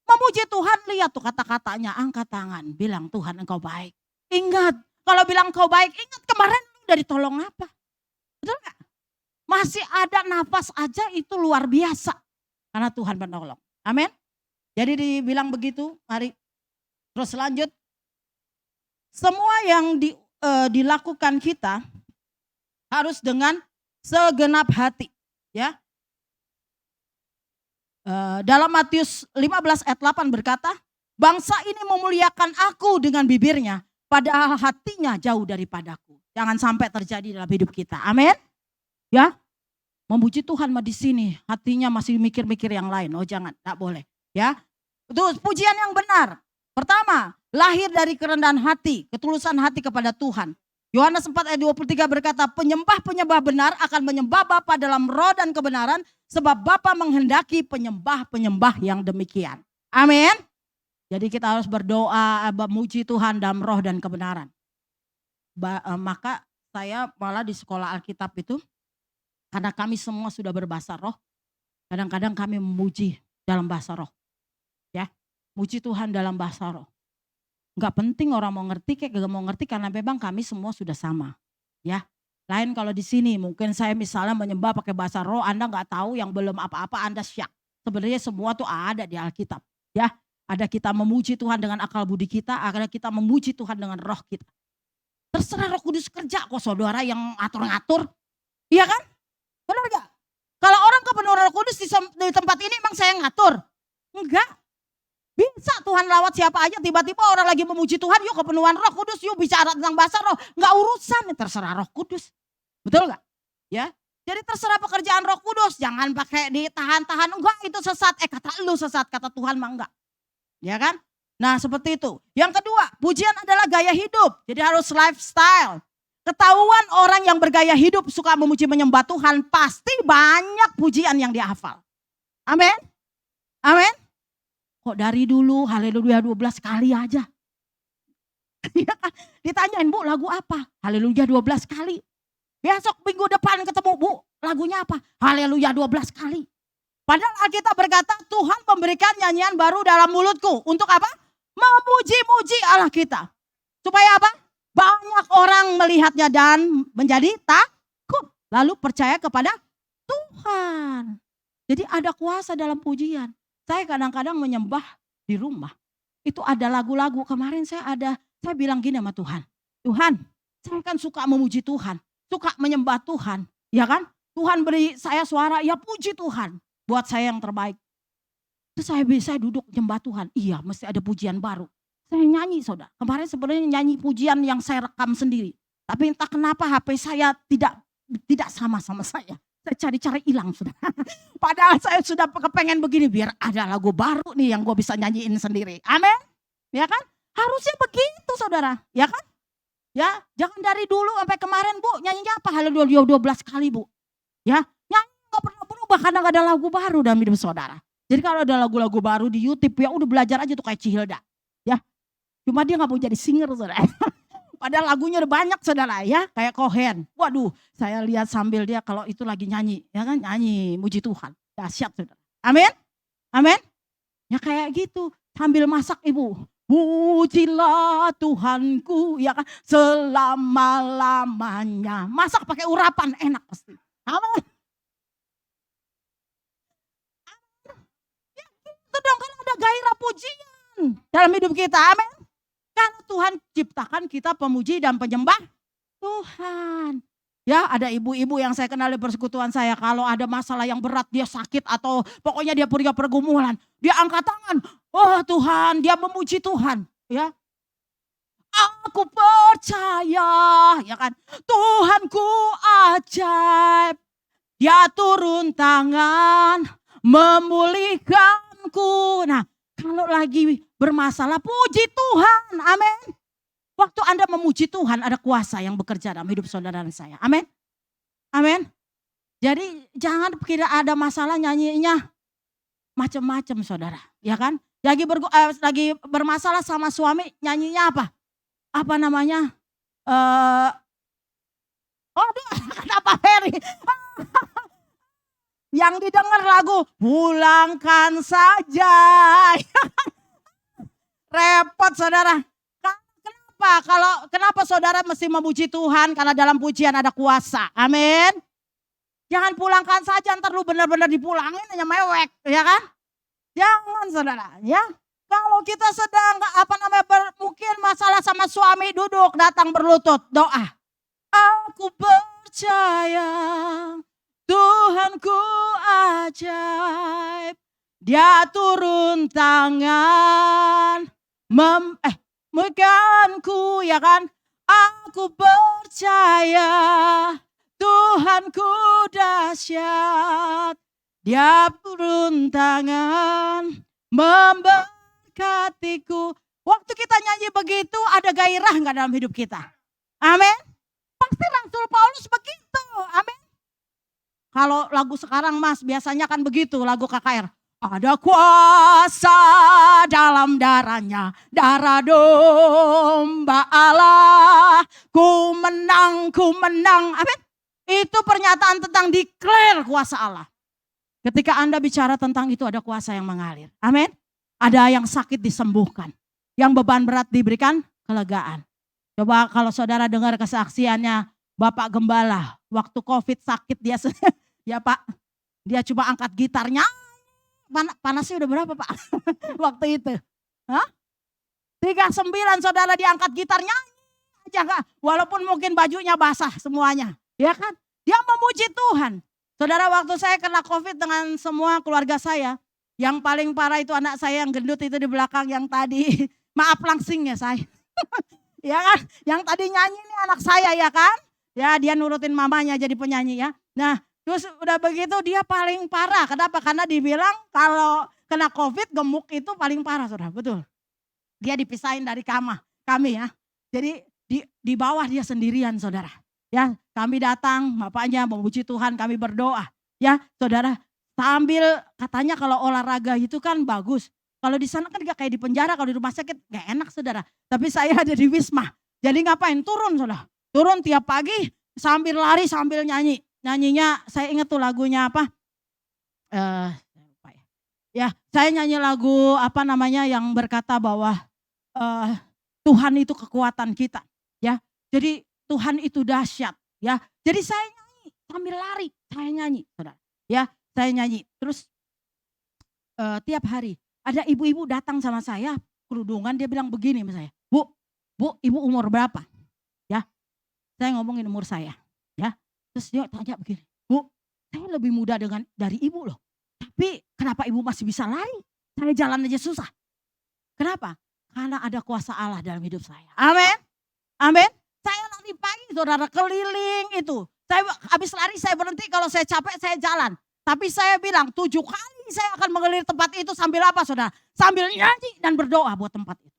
Memuji Tuhan lihat tuh kata-katanya, angkat tangan, bilang Tuhan engkau baik. Ingat, kalau bilang engkau baik, ingat kemarin udah ditolong apa? Betul gak? Masih ada nafas aja itu luar biasa. Karena Tuhan menolong. Amin. Jadi dibilang begitu, mari terus lanjut. Semua yang dilakukan kita harus dengan segenap hati. Ya. Dalam Matius 15 ayat 8 berkata, bangsa ini memuliakan aku dengan bibirnya, padahal hatinya jauh daripadaku. Jangan sampai terjadi dalam hidup kita. Amin. Ya. Memuji Tuhan mah di sini, hatinya masih mikir-mikir yang lain. Oh jangan, tak boleh. Ya, itu pujian yang benar. Pertama, lahir dari kerendahan hati, ketulusan hati kepada Tuhan. Yohanes 4 ayat 23 berkata, penyembah-penyembah benar akan menyembah Bapa dalam roh dan kebenaran, sebab Bapa menghendaki penyembah-penyembah yang demikian. Amin. Jadi kita harus berdoa, memuji Tuhan dalam roh dan kebenaran. Maka saya malah di sekolah Alkitab itu, karena kami semua sudah berbahasa roh, kadang-kadang kami memuji dalam bahasa roh. Ya, muji Tuhan dalam bahasa roh. Enggak penting orang mau ngerti kayak gak mau ngerti karena memang kami semua sudah sama. Ya, lain kalau di sini mungkin saya misalnya menyembah pakai bahasa roh, Anda nggak tahu yang belum apa-apa Anda syak. Sebenarnya semua tuh ada di Alkitab. Ya, ada kita memuji Tuhan dengan akal budi kita, ada kita memuji Tuhan dengan roh kita. Terserah Roh Kudus kerja kok saudara yang atur-ngatur. Iya kan? Benar gak? Kalau orang kepenuhan Roh Kudus di tempat ini emang saya ngatur? Enggak. Bisa Tuhan lawat siapa aja, tiba-tiba orang lagi memuji Tuhan, yuk kepenuhan Roh Kudus, yuk bicara tentang bahasa roh. Enggak urusan, terserah Roh Kudus. Betul gak? Ya. Jadi terserah pekerjaan Roh Kudus, jangan pakai ditahan-tahan. Enggak, itu sesat. Kata lu sesat, kata Tuhan mah enggak. Ya kan? Nah seperti itu. Yang kedua, pujian adalah gaya hidup. Jadi harus lifestyle. Ketahuan orang yang bergaya hidup suka memuji menyembah Tuhan, pasti banyak pujian yang dia hafal. Amin. Amin. Kok dari dulu haleluya 12 kali aja. Ya kan? Ditanyain, Bu lagu apa? Haleluya 12 kali. Besok minggu depan ketemu, Bu lagunya apa? Haleluya 12 kali. Padahal Alkitab berkata Tuhan memberikan nyanyian baru dalam mulutku. Untuk apa? Memuji-muji Allah kita. Supaya apa? Banyak orang melihatnya dan menjadi takut. Lalu percaya kepada Tuhan. Jadi ada kuasa dalam pujian. Saya kadang-kadang menyembah di rumah. Itu ada lagu-lagu. Kemarin saya bilang gini sama Tuhan. Tuhan, saya kan suka memuji Tuhan. Suka menyembah Tuhan. Ya kan? Tuhan beri saya suara, ya puji Tuhan. Buat saya yang terbaik. Terus saya duduk nyembah Tuhan. Iya, mesti ada pujian baru. Saya nyanyi, saudara. Kemarin sebenarnya nyanyi pujian yang saya rekam sendiri. Tapi entah kenapa HP saya tidak sama saya. Saya cari-cari hilang, saudara. Padahal saya sudah kepengen begini, biar ada lagu baru nih yang gue bisa nyanyiin sendiri. Amin. Ya kan? Harusnya begitu, saudara. Ya kan? Ya, jangan dari dulu sampai kemarin, Bu, nyanyinya apa? Haleluya 12 kali, Bu. Ya, nyanyi gak pernah berubah karena gak ada lagu baru dalam hidup saudara. Jadi kalau ada lagu-lagu baru di YouTube, ya udah belajar aja tuh kayak Cihilda. Ya, cuma dia gak mau jadi singer, saudara. Padahal lagunya udah banyak, saudara, ya, kayak Cohen. Waduh, saya lihat sambil dia kalau itu lagi nyanyi, ya kan, nyanyi muji Tuhan. Dahsyat, saudara. Amin, amin. Ya kayak gitu, sambil masak ibu. Pujilah Tuhanku, ya kan, selama-lamanya. Masak pakai urapan, enak pasti. Amin. Ya gitu dong, kan ada gairah pujian dalam hidup kita, amin. Karena Tuhan ciptakan kita pemuji dan penyembah Tuhan. Ya, ada ibu-ibu yang saya kenal di persekutuan saya, kalau ada masalah yang berat, dia sakit atau pokoknya dia punya pergumulan, dia angkat tangan. Oh Tuhan, dia memuji Tuhan, ya. Aku percaya, ya kan, Tuhanku ajaib. Dia turun tangan memulihkanku. Nah, kalau lagi bermasalah, puji Tuhan, amin. Waktu Anda memuji Tuhan, ada kuasa yang bekerja dalam hidup saudara dan saya, amin. Amin. Jadi jangan kira ada masalah nyanyinya macam-macam, saudara, ya kan. Lagi bermasalah sama suami, nyanyinya apa? Apa namanya? Kenapa Ferry? Yang didengar lagu pulangkan saja. Repot, saudara. Kenapa saudara mesti memuji Tuhan? Karena dalam pujian ada kuasa. Amin. Jangan pulangkan saja, ntar lu benar-benar dipulangin hanya mewek, ya kan? Jangan, saudara, ya. Kalau kita sedang mungkin masalah sama suami, duduk, datang berlutut, doa. Aku percaya Tuhanku ajaib. Dia turun tangan memulihkanku, ya kan? Aku percaya Tuhanku dahsyat. Dia turun tangan memberkatiku. Waktu kita nyanyi begitu, ada gairah enggak dalam hidup kita? Amin. Pasti Rasul Paulus begitu. Amin. Kalau lagu sekarang Mas biasanya kan begitu, lagu KKR. Ada kuasa dalam darahnya, darah domba Allah. Ku menang. Amin. Itu pernyataan tentang declare kuasa Allah. Ketika Anda bicara tentang itu, ada kuasa yang mengalir. Amin. Ada yang sakit disembuhkan. Yang beban berat diberikan kelegaan. Coba kalau saudara dengar kesaksiannya Bapak Gembala. Waktu COVID sakit dia, ya Pak, dia coba angkat gitarnya. Panasnya udah berapa Pak? Waktu itu. 39 saudara diangkat gitarnya. Aja Kak. Walaupun mungkin bajunya basah semuanya. Ya kan? Dia memuji Tuhan. Saudara, waktu saya kena COVID dengan semua keluarga saya. Yang paling parah itu anak saya yang gendut itu di belakang yang tadi. Maaf langsing ya saya. Ya kan? Yang tadi nyanyi ini anak saya ya kan? Ya dia nurutin mamanya jadi penyanyi ya. Nah terus udah begitu dia paling parah. Kenapa? Karena dibilang kalau kena COVID gemuk itu paling parah, saudara. Betul. Dia dipisahin dari kami ya. Jadi di bawah dia sendirian saudara. Ya, kami datang, bapaknya memuji Tuhan, kami berdoa. Ya, saudara, sambil katanya kalau olahraga itu kan bagus. Kalau di sana kan gak kayak di penjara, kalau di rumah sakit gak enak saudara. Tapi saya ada di Wisma. Jadi ngapain? Turun saudara. Turun tiap pagi sambil lari sambil nyanyi. Nyanyinya saya ingat tuh lagunya apa? Ya, saya nyanyi lagu apa namanya yang berkata bahwa Tuhan itu kekuatan kita. Ya, jadi Tuhan itu dahsyat. Ya, jadi saya nyanyi sambil lari, saya nyanyi, saudara. Ya, saya nyanyi. Terus tiap hari ada ibu-ibu datang sama saya kerudungan, dia bilang begini sama saya, Bu, ibu umur berapa? Ya, saya ngomongin umur saya. Ya, terus dia tanya begini, Bu, saya lebih muda dari ibu loh. Tapi kenapa ibu masih bisa lari? Saya jalan aja susah. Kenapa? Karena ada kuasa Allah dalam hidup saya. Amin. Amin. Saya lari pagi saudara keliling itu. Saya habis lari saya berhenti, kalau saya capek saya jalan. Tapi saya bilang 7 kali saya akan mengelilingi tempat itu sambil apa saudara? Sambil nyanyi dan berdoa buat tempat itu.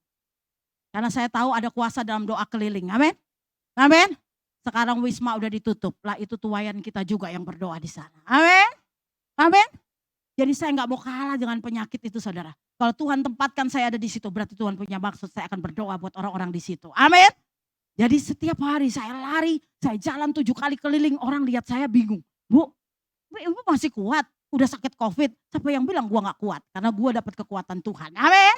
Karena saya tahu ada kuasa dalam doa keliling. Amin. Amin. Sekarang Wisma udah ditutup. Lah itu tuayan kita juga yang berdoa di sana. Amin. Amin. Jadi saya nggak mau kalah dengan penyakit itu saudara. Kalau Tuhan tempatkan saya ada di situ, berarti Tuhan punya maksud, saya akan berdoa buat orang-orang di situ. Amin. Jadi setiap hari saya lari, saya jalan 7 kali keliling, orang lihat saya bingung. Bu, ibu masih kuat, udah sakit COVID. Siapa yang bilang gua nggak kuat? Karena gua dapat kekuatan Tuhan. Amin.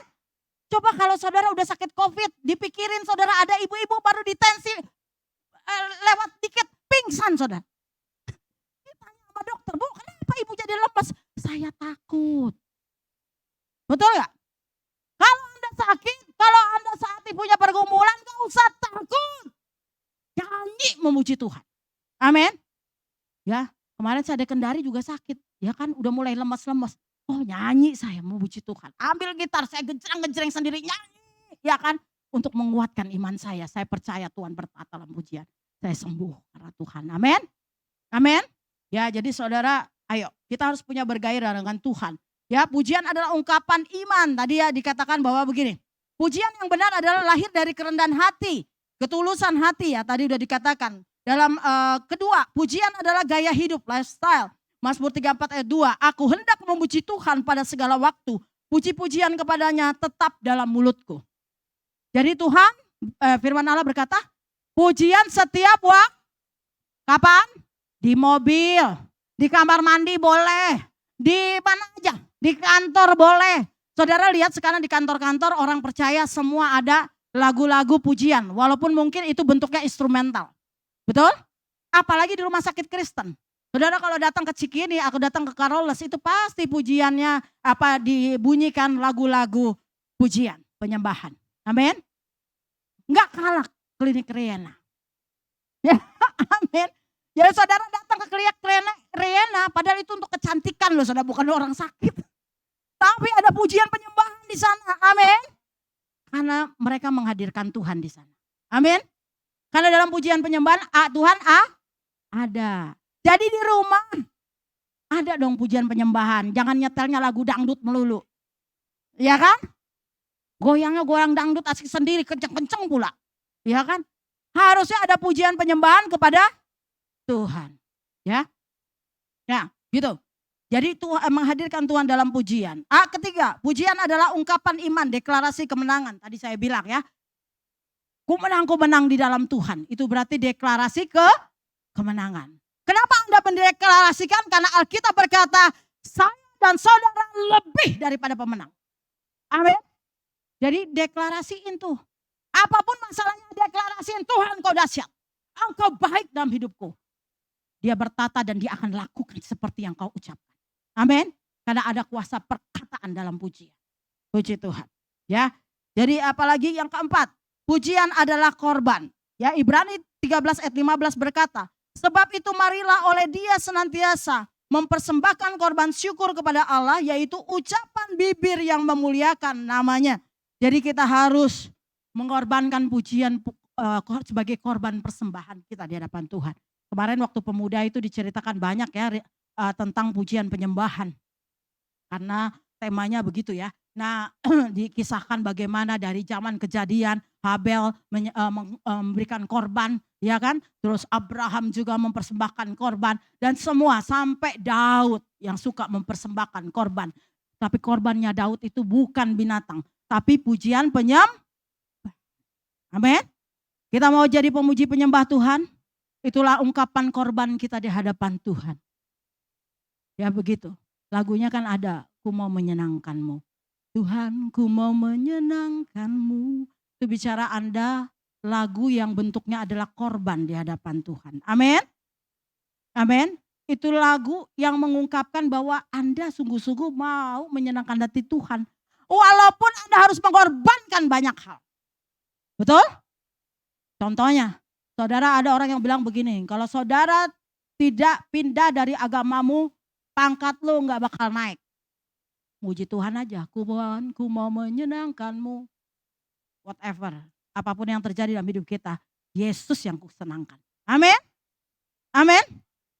Coba kalau saudara udah sakit COVID, dipikirin saudara ada ibu-ibu baru ditensi, lewat dikit pingsan saudara. Ditanya sama dokter, Bu kenapa ibu jadi lemas? Saya takut. Betul gak? Kalau Anda sakit, kalau Anda saat punya pergumulan, gak usah takut. Nyanyi memuji Tuhan. Amin. Ya, kemarin saya ada Kendari juga sakit. Ya kan udah mulai lemas-lemas. Oh nyanyi saya memuji Tuhan. Ambil gitar, saya genjreng-genjreng sendiri nyanyi. Ya kan, untuk menguatkan iman saya. Saya percaya Tuhan berkata dalam pujian. Saya sembuh karena Tuhan. Amin. Amin. Ya jadi saudara, ayo kita harus punya bergairah dengan Tuhan. Ya, pujian adalah ungkapan iman. Tadi ya dikatakan bahwa begini. Pujian yang benar adalah lahir dari kerendahan hati, ketulusan hati ya. Tadi udah dikatakan. Dalam kedua, pujian adalah gaya hidup, lifestyle. Mazmur 34 ayat 2. Aku hendak memuji Tuhan pada segala waktu. Puji-pujian kepadanya tetap dalam mulutku. Jadi Tuhan, firman Allah berkata, pujian setiap waktu. Kapan? Di mobil, di kamar mandi boleh, di mana aja, di kantor boleh. Saudara lihat sekarang di kantor-kantor orang percaya semua ada lagu-lagu pujian. Walaupun mungkin itu bentuknya instrumental. Betul? Apalagi di rumah sakit Kristen. Saudara kalau datang ke Cikini, aku datang ke Carolus, itu pasti pujiannya dibunyikan lagu-lagu pujian, penyembahan. Amin. Enggak kalah klinik Riena. Ya, amin. Jadi saudara datang ke klinik Riena, padahal itu untuk kecantikan loh, saudara, bukan orang sakit. Tapi ada pujian penyembahan di sana, amin. Karena mereka menghadirkan Tuhan di sana, amin. Karena dalam pujian penyembahan Tuhan ada. Jadi di rumah ada dong pujian penyembahan, jangan nyetelnya lagu dangdut melulu, ya kan? Goyangnya goyang dangdut asik sendiri, kenceng-kenceng pula, ya kan? Harusnya ada pujian penyembahan kepada Tuhan, ya. Nah, gitu. Jadi Tuhan menghadirkan Tuhan dalam pujian. Ketiga, pujian adalah ungkapan iman, deklarasi kemenangan. Tadi saya bilang ya, ku menang di dalam Tuhan. Itu berarti deklarasi kemenangan. Kenapa Anda mendeklarasikan? Karena Alkitab berkata, saya dan saudara lebih daripada pemenang. Amin. Jadi deklarasiin tuh. Apapun masalahnya deklarasiin, Tuhan kau dahsyat. Engkau baik dalam hidupku. Dia bertata dan dia akan lakukan seperti yang kau ucapkan. Amin. Karena ada kuasa perkataan dalam pujian. Puji Tuhan. Ya. Jadi apalagi yang keempat. Pujian adalah korban. Ya, Ibrani 13 ayat 15 berkata, sebab itu marilah oleh dia senantiasa mempersembahkan korban syukur kepada Allah, yaitu ucapan bibir yang memuliakan namanya. Jadi kita harus mengorbankan pujian sebagai korban persembahan kita di hadapan Tuhan. Kemarin waktu pemuda itu diceritakan banyak ya tentang pujian penyembahan. Karena temanya begitu ya. Nah, dikisahkan bagaimana dari zaman Kejadian Habel memberikan korban, ya kan? Terus Abraham juga mempersembahkan korban dan semua sampai Daud yang suka mempersembahkan korban. Tapi korbannya Daud itu bukan binatang, tapi pujian penyembah. Amin. Kita mau jadi pemuji penyembah Tuhan, itulah ungkapan korban kita di hadapan Tuhan. Ya begitu. Lagunya kan ada, ku mau menyenangkanmu. Tuhan, ku mau menyenangkanmu. Itu bicara Anda lagu yang bentuknya adalah korban di hadapan Tuhan. Amin. Amin. Itu lagu yang mengungkapkan bahwa Anda sungguh-sungguh mau menyenangkan hati Tuhan. Walaupun Anda harus mengorbankan banyak hal. Betul? Contohnya, saudara, ada orang yang bilang begini, kalau saudara tidak pindah dari agamamu, pangkat lu gak bakal naik. Muji Tuhan aja, ku mau menyenangkanmu. Whatever, apapun yang terjadi dalam hidup kita, Yesus yang kusenangkan. Amin. Amin.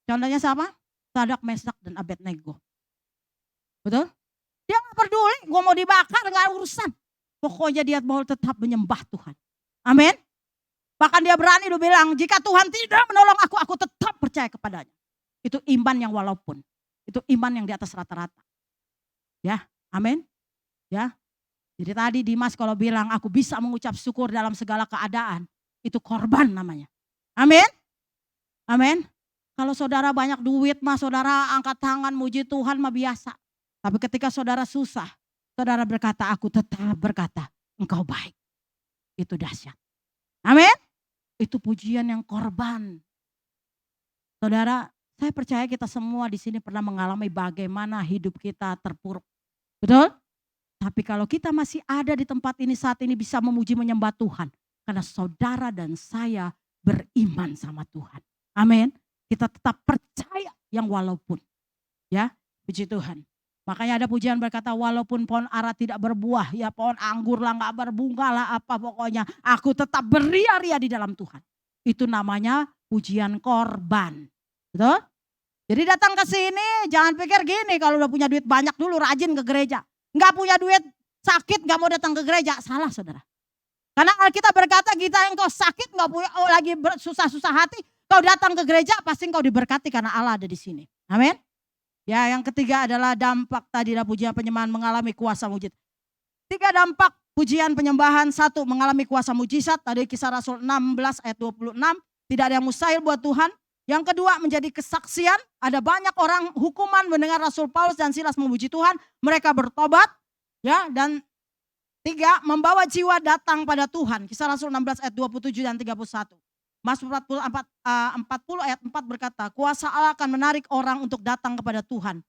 Contohnya siapa? Sadak, Mesak, dan Abednego. Betul? Dia gak peduli, gue mau dibakar gak urusan. Pokoknya dia mau tetap menyembah Tuhan. Amin. Bahkan dia berani dia bilang, jika Tuhan tidak menolong aku tetap percaya kepadanya. Itu iman yang walaupun. Itu iman yang di atas rata-rata. Ya, amin. Ya. Jadi tadi Dimas kalau bilang aku bisa mengucap syukur dalam segala keadaan, itu korban namanya. Amin. Amin. Kalau saudara banyak duit mah saudara angkat tangan muji Tuhan mah biasa. Tapi ketika saudara susah, saudara berkata aku tetap berkata engkau baik. Itu dahsyat. Amin. Itu pujian yang korban. Saudara, saya percaya kita semua di sini pernah mengalami bagaimana hidup kita terpuruk. Betul? Tapi kalau kita masih ada di tempat ini saat ini bisa memuji menyembah Tuhan. Karena saudara dan saya beriman sama Tuhan. Amin. Kita tetap percaya yang walaupun. Ya, puji Tuhan. Makanya ada pujian berkata walaupun pohon ara tidak berbuah. Ya pohon anggur lah gak berbunga lah apa pokoknya. Aku tetap beria-ria di dalam Tuhan. Itu namanya pujian korban. Betul? Jadi datang ke sini jangan pikir gini kalau udah punya duit banyak dulu rajin ke gereja. Enggak punya duit sakit enggak mau datang ke gereja. Salah saudara. Karena Alkitab berkata kita yang kau sakit enggak punya lagi susah-susah hati. Kau datang ke gereja pasti kau diberkati karena Allah ada di sini. Amin. Ya yang ketiga adalah dampak tadi adalah pujian penyembahan mengalami kuasa mujizat. 3 dampak pujian penyembahan. 1 mengalami kuasa mujizat. Tadi Kisah Rasul 16 ayat 26. Tidak ada yang mustahil buat Tuhan. Yang kedua menjadi kesaksian, ada banyak orang hukuman mendengar Rasul Paulus dan Silas memuji Tuhan, mereka bertobat, ya. Dan 3 membawa jiwa datang pada Tuhan. Kisah Rasul 16 ayat 27 dan 31. Mazmur 40 ayat 4 berkata, kuasa Allah akan menarik orang untuk datang kepada Tuhan,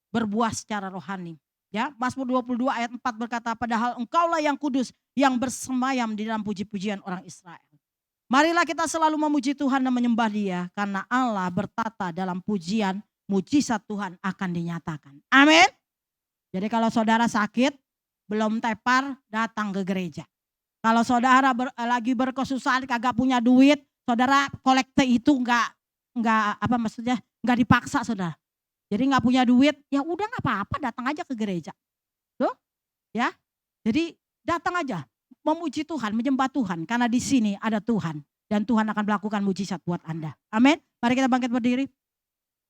berbuah secara rohani. Ya, Mazmur 22 ayat 4 berkata, padahal engkaulah yang kudus yang bersemayam di dalam puji-pujian orang Israel. Marilah kita selalu memuji Tuhan dan menyembah Dia karena Allah bertata dalam pujian, mujizat Tuhan akan dinyatakan. Amin. Jadi kalau saudara sakit, belum tepar, datang ke gereja. Kalau saudara lagi berkesusahan, kagak punya duit, saudara kolekte itu enggak dipaksa saudara. Jadi enggak punya duit, ya udah enggak apa-apa, datang aja ke gereja. Tuh, ya. Jadi datang aja. Memuji Tuhan, menyembah Tuhan. Karena di sini ada Tuhan. Dan Tuhan akan melakukan mujizat buat Anda. Amin. Mari kita bangkit berdiri.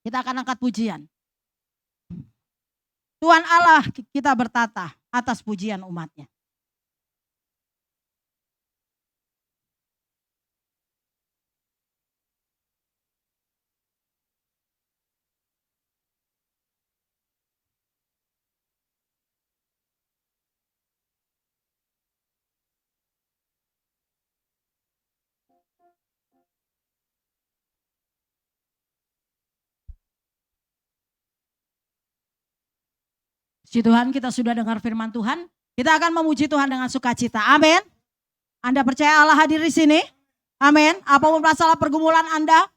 Kita akan angkat pujian. Tuhan Allah kita bertata atas pujian umatnya. Puji Tuhan, kita sudah dengar firman Tuhan. Kita akan memuji Tuhan dengan sukacita. Amin. Anda percaya Allah hadir di sini? Amin. Apapun masalah pergumulan Anda,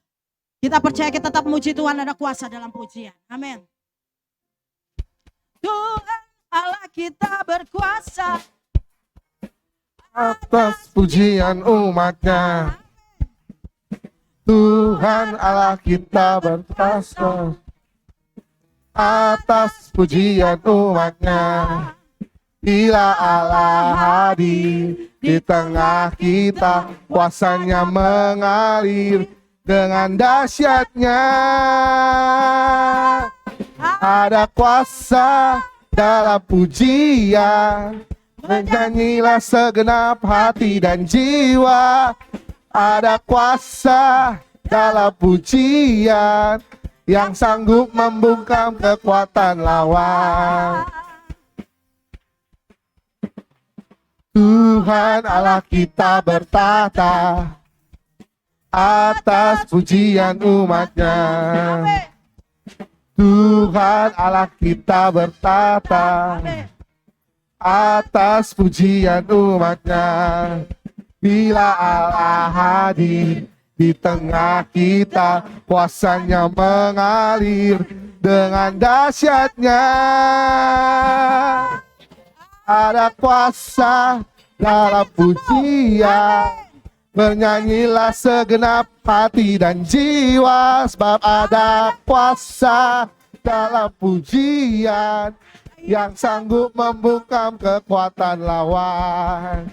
kita percaya kita tetap memuji Tuhan, ada kuasa dalam pujian. Amin. Tuhan Allah kita berkuasa atas pujian umatnya. Tuhan Allah kita berkuasa atas pujian umatnya. Bila Allah hadir di tengah kita, kuasanya mengalir dengan dahsyatnya. Ada kuasa dalam pujian, bernyanyilah segenap hati dan jiwa. Ada kuasa dalam pujian yang sanggup membungkam kekuatan lawan. Tuhan Allah kita bertata atas pujian umatnya. Tuhan Allah kita bertata atas pujian umatnya. Bila Allah hadir di tengah kita, kuasanya mengalir dengan dahsyatnya. Ada kuasa dalam pujian, bernyanyilah segenap hati dan jiwa. Sebab ada kuasa dalam pujian yang sanggup membungkam kekuatan lawan.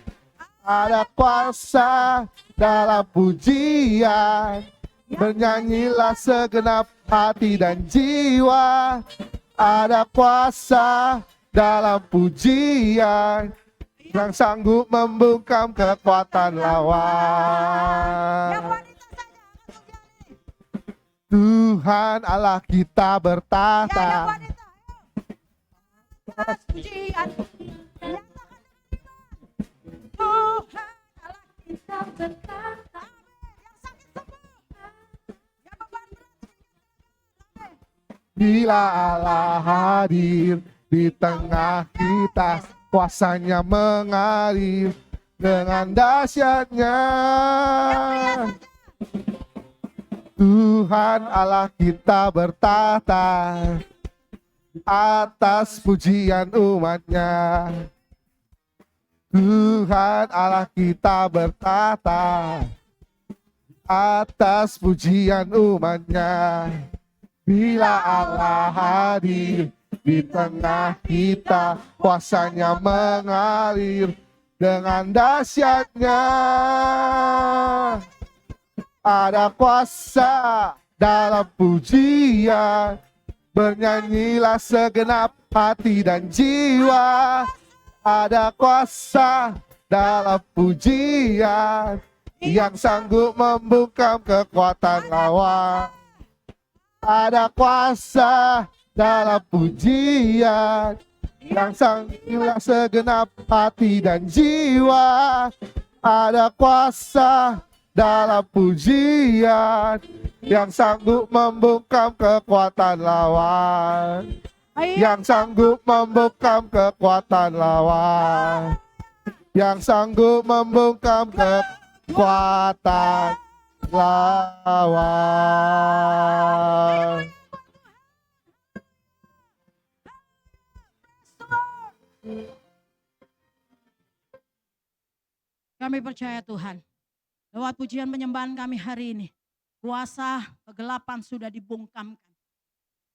Ada kuasa dalam pujian, bernyanyilah segenap hati dan jiwa. Ada kuasa dalam pujian yang sanggup membungkam kekuatan lawan. Tuhan Allah kita bertata atas pujian. Tuhan Allah kita berkata, yang sakit sembuh, yang beban berat. bila Allah hadir di tengah kita, kuasanya mengalir dengan dahsyatnya. Tuhan Allah kita bertata atas pujian umatnya. Tuhan Allah kita bertata atas pujian umatnya. Bila Allah hadir di tengah kita, kuasanya mengalir dengan dahsyatnya. Ada kuasa dalam pujian, bernyanyilah segenap hati dan jiwa. Ada kuasa dalam pujian yang sanggup membungkam kekuatan lawan. Ada kuasa dalam pujian yang sanggup segenap hati dan jiwa. Ada kuasa dalam pujian yang sanggup membungkam kekuatan lawan. Yang sanggup membungkam kekuatan lawan. Yang sanggup membungkam kekuatan lawan. Kami percaya Tuhan, lewat pujian penyembahan kami hari ini, kuasa kegelapan sudah dibungkamkan.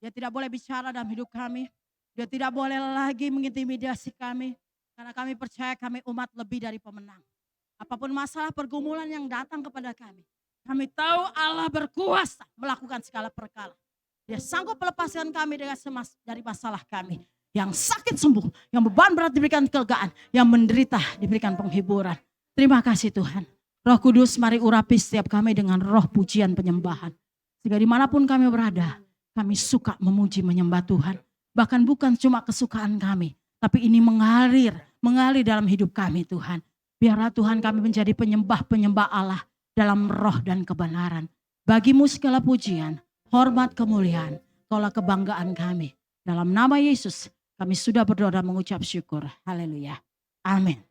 Dia tidak boleh bicara dalam hidup kami. Dia tidak boleh lagi mengintimidasi kami. Karena kami percaya kami umat lebih dari pemenang. Apapun masalah pergumulan yang datang kepada kami, kami tahu Allah berkuasa melakukan segala perkara. Dia sanggup melepaskan kami dari masalah kami. Yang sakit sembuh, yang beban berat diberikan kelegaan, yang menderita diberikan penghiburan. Terima kasih Tuhan. Roh Kudus, mari urapi setiap kami dengan roh pujian penyembahan. Sehingga dimanapun kami berada, kami suka memuji menyembah Tuhan. Bahkan bukan cuma kesukaan kami, tapi ini mengalir dalam hidup kami Tuhan. Biarlah Tuhan kami menjadi penyembah-penyembah Allah dalam roh dan kebenaran. Bagimu segala pujian, hormat, kemuliaan, Kaulah kebanggaan kami. Dalam nama Yesus kami sudah berdoa dan mengucap syukur. Haleluya. Amin.